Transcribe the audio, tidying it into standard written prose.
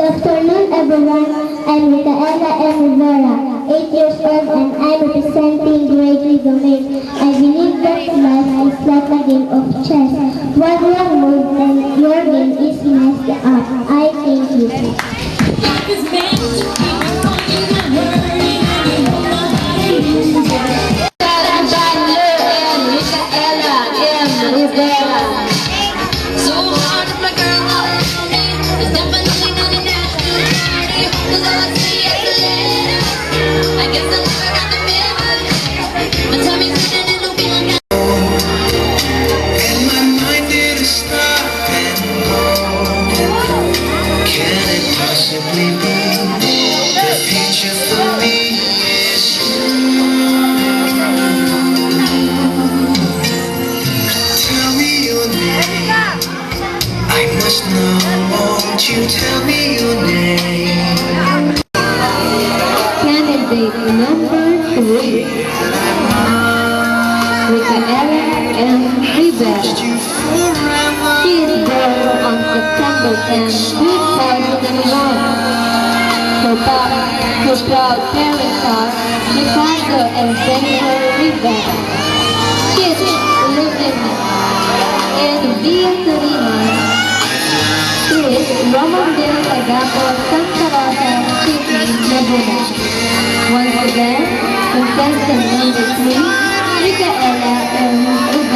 afternoon, everyone. I'm Micaela M. Rivera, 8 years old, and I'm representing grade 3 domain. I believe that life is like a game of chess. One wrong move and your game is messed up. I thank you. Life is meant to be running and worrying, and you know how to lose it. So hard to play girl up for me. It's definitely not a national party. 'Cause all I see is the letter. I guess I never got the memo. My tummy's sitting in the wheel. And my mind didn't stop and go. Can it possibly be the future for me is you? Tell me your name. I must know. Won't you tell me your name? Candidate number 3, Micaela M. Rivera. You forever. She is born on September 10, 2001. Her proud parents are Ricardo and Jennifer Rivera. She is living in Villa Torino. She is Romandel Agapo, Santa Rosa City, Laguna. Once again, contestant number 3, Micaela M. Rivera.